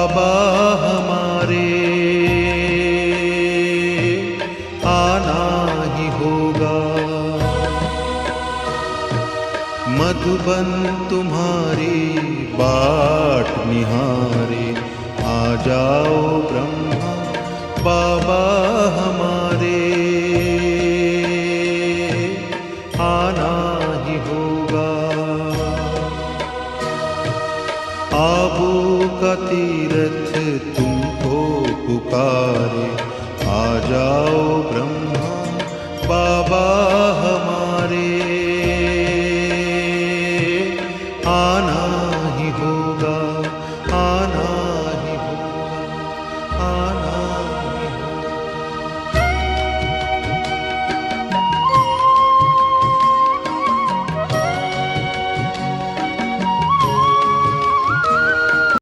बाबा हमारे आना ही होगा। मधुबन तुम्हारी बाट निहारे, आ जाओ ब्रह्मा बाबा हमारे आना ही होगा। आबू का तीरथ तुमको पुकारे, आ जाओ ब्रह्मा बाबा हमारे आना ही होगा, आना